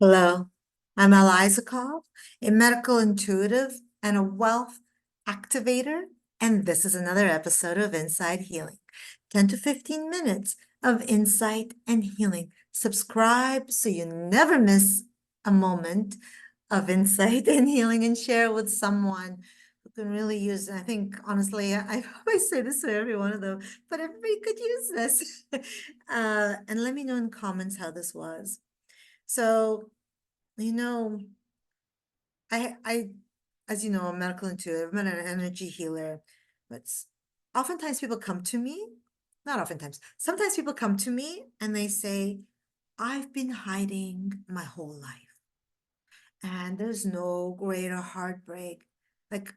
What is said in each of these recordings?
Hello, I'm Elizakov, a medical intuitive and a wealth activator, and this is another episode of Inside Healing. 10 to 15 minutes of insight and healing. Subscribe so you never miss a moment of insight and healing and share with someone who can really use it. I think, honestly, I always say this to every one of them, but everybody could use this. And let me know in comments how this was. So, you know, I, as you know, I'm medical intuitive, I'm an energy healer, but oftentimes people come to me, not oftentimes, sometimes people come to me and they say, I've been hiding my whole life and there's no greater heartbreak. Like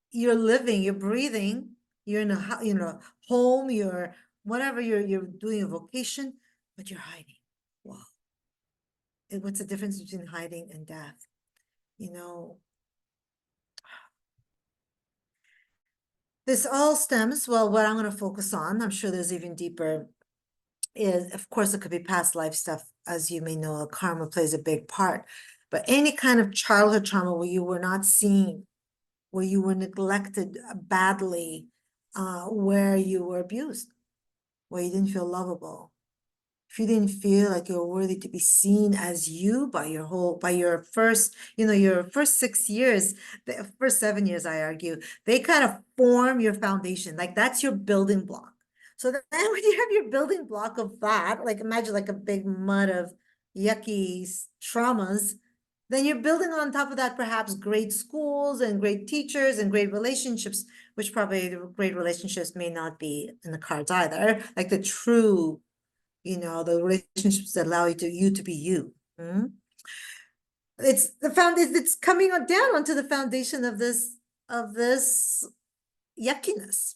you're living, you're breathing, you're in a home, you're whatever you're doing a vocation, but you're hiding. Wow. What's the difference between hiding and death? You know, this all stems, well, what I'm going to focus on, I'm sure there's even deeper, is, of course, it could be past life stuff. As you may know, karma plays a big part. But any kind of childhood trauma where you were not seen, where you were neglected badly, where you were abused, where you didn't feel lovable, if you didn't feel like you're worthy to be seen as you by your first, your first 6 years, the first 7 years, I argue, they kind of form your foundation. Like that's your building block. So then when you have your building block of that, like imagine like a big mud of yucky traumas, then you're building on top of that perhaps great schools and great teachers and great relationships, which probably the great relationships may not be in the cards either, like the true the relationships that allow you to be you. It's it's coming on down onto the foundation of this yuckiness.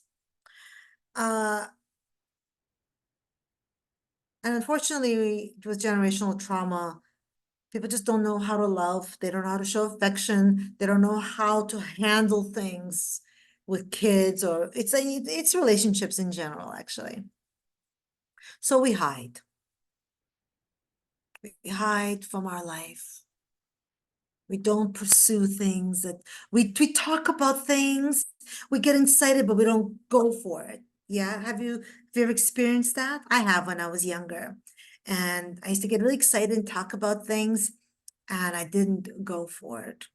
And unfortunately, with generational trauma, people just don't know how to love. They don't know how to show affection. They don't know how to handle things with kids, or it's relationships in general, actually. So we hide. We hide from our life. We don't pursue things that we talk about things, we get excited, but we don't go for it. Yeah. Have you ever experienced that? I have when I was younger. And I used to get really excited and talk about things, and I didn't go for it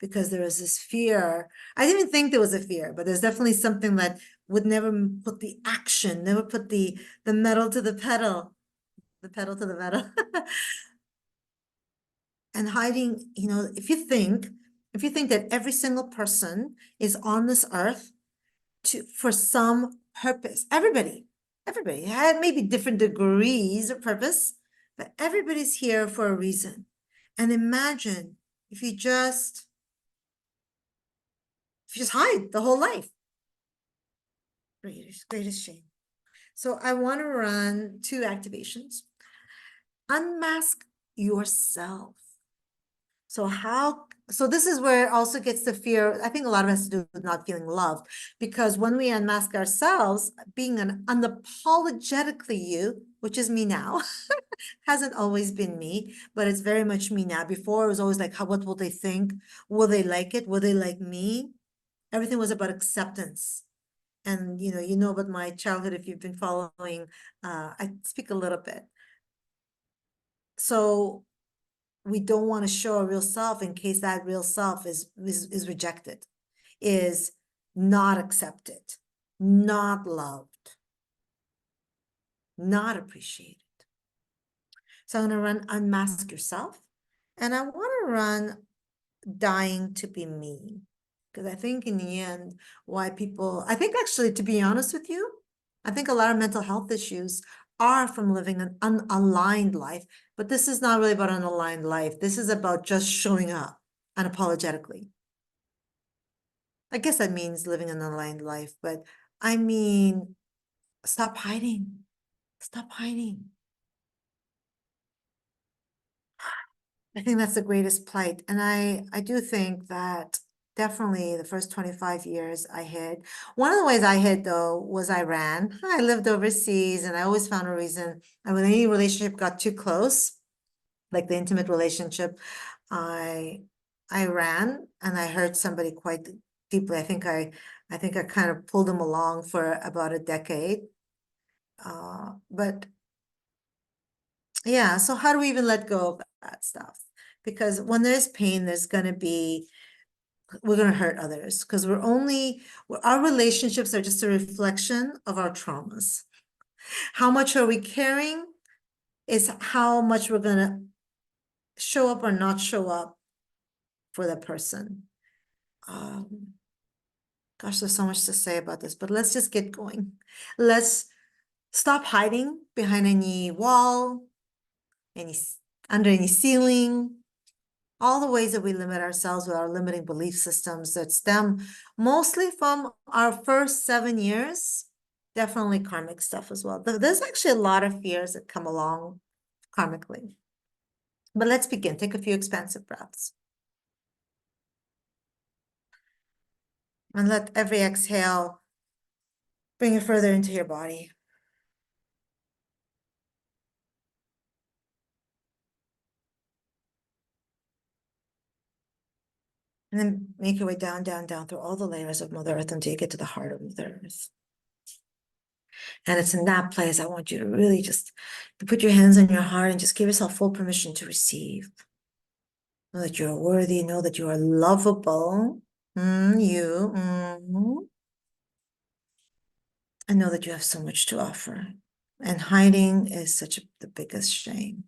because there was this fear. I didn't even think there was a fear, but there's definitely something that would never put the action, never put the metal to the pedal to the metal. And hiding, if you think that every single person is on this earth for some purpose, everybody had maybe different degrees of purpose, but everybody's here for a reason. And imagine if you just hide the whole life. Greatest shame. So I want to run 2 activations. Unmask yourself. So this is where it also gets the fear. I think a lot of it has to do with not feeling loved, because when we unmask ourselves, being an unapologetically you, which is me now, hasn't always been me, but it's very much me now. Before it was always like, what will they think? Will they like it? Will they like me? Everything was about acceptance. And you know about my childhood if you've been following. I speak a little bit. So we don't want to show a real self in case that real self is rejected, is not accepted, not loved, not appreciated. So I'm going to run unmask yourself, and I want to run dying to be me, because I think in the end, I think actually, to be honest with you, I think a lot of mental health issues are from living an unaligned life, but this is not really about an aligned life. This is about just showing up unapologetically. I guess that means living an aligned life, but I mean, stop hiding. Stop hiding. I think that's the greatest plight. And I do think that definitely the first 25 years I hid. One of the ways I hid, though, was I ran. I lived overseas, and I always found a reason. And when any relationship got too close, like the intimate relationship, I I ran and I hurt somebody quite deeply. I think I kind of pulled them along for about a decade. But yeah, so how do we even let go of that stuff? Because when there's pain, we're gonna hurt others because our relationships are just a reflection of our traumas. How much are we caring is how much we're gonna show up or not show up for the person. Um, Gosh, there's so much to say about this, but let's just get going. Let's stop hiding behind any wall, any under any ceiling, all the ways that we limit ourselves with our limiting belief systems that stem mostly from our first 7 years, definitely karmic stuff as well. There's actually a lot of fears that come along karmically. But let's begin. Take a few expansive breaths. And let every exhale bring you further into your body. And then make your way down, down, down through all the layers of Mother Earth until you get to the heart of Mother Earth. And it's in that place I want you to really just to put your hands on your heart and just give yourself full permission to receive. Know that you're worthy, know that you are lovable. You. And know that you have so much to offer. And hiding is the biggest shame.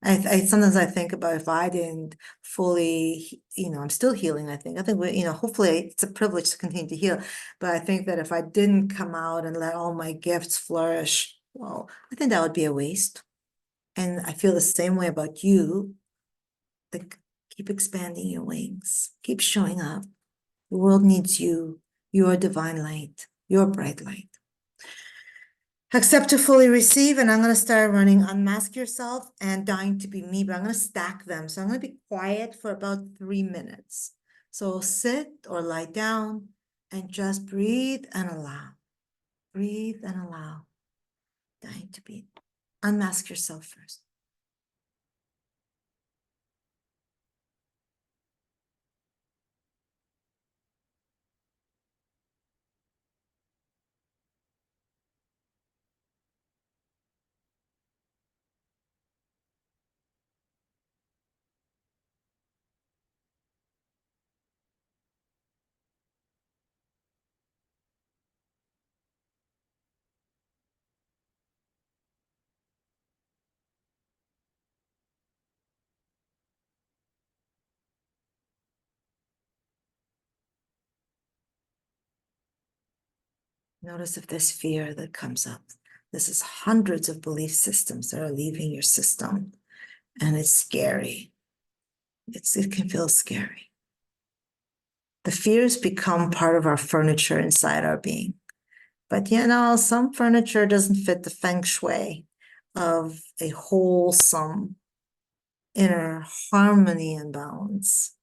I sometimes I think about if I didn't fully, I'm still healing, I think we, hopefully it's a privilege to continue to heal, but I think that if I didn't come out and let all my gifts flourish, well, I think that would be a waste. And I feel the same way about you. Like, keep expanding your wings, keep showing up. The world needs you, your divine light, your bright light. Accept to fully receive, and I'm going to start running unmask yourself and dying to be me, but I'm going to stack them. So I'm going to be quiet for about 3 minutes. So sit or lie down and just breathe and allow. Breathe and allow. Dying to be. Unmask yourself first. Notice if there's fear that comes up. This is hundreds of belief systems that are leaving your system, and it's scary. It can feel scary. The fears become part of our furniture inside our being. But some furniture doesn't fit the feng shui of a wholesome inner harmony and balance.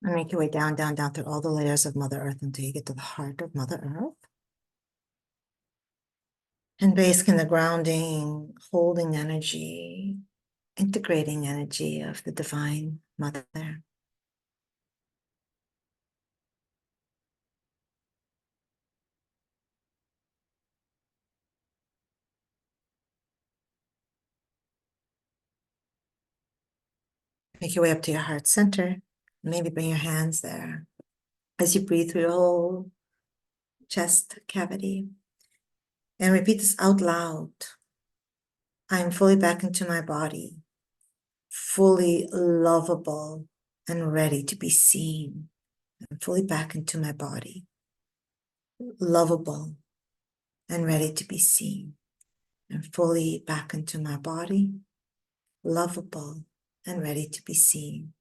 And make your way down, down, down through all the layers of Mother Earth until you get to the heart of Mother Earth. And base in the grounding, holding energy, integrating energy of the Divine Mother. Make your way up to your heart center. Maybe bring your hands there as you breathe through your whole chest cavity. And repeat this out loud. I am fully back into my body, fully lovable and ready to be seen. I'm fully back into my body, lovable and ready to be seen. I'm fully back into my body, lovable and ready to be seen.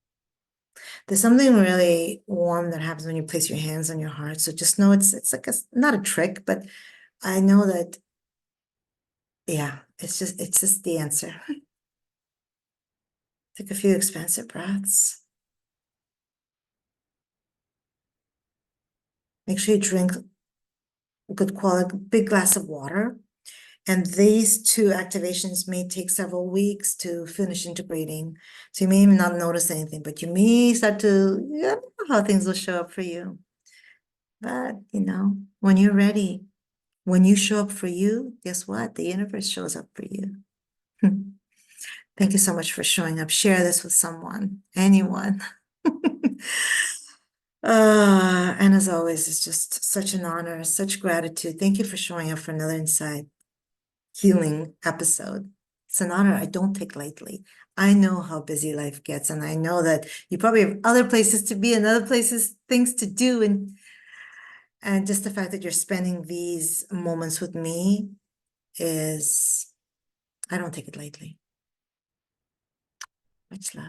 There's something really warm that happens when you place your hands on your heart. So just know it's like not a trick, but I know that, yeah, it's just the answer. Take a few expansive breaths. Make sure you drink a good quality, big glass of water. And these two activations may take several weeks to finish integrating. So you may not notice anything, but you may start to, you know how things will show up for you. But, when you're ready, when you show up for you, guess what? The universe shows up for you. Thank you so much for showing up. Share this with someone, anyone. And as always, it's just such an honor, such gratitude. Thank you for showing up for another Inside Healing episode. It's an honor I don't take lightly. I know how busy life gets, and I know that you probably have other places to be and other places, things to do, and just the fact that you're spending these moments with me I don't take it lightly. Much love.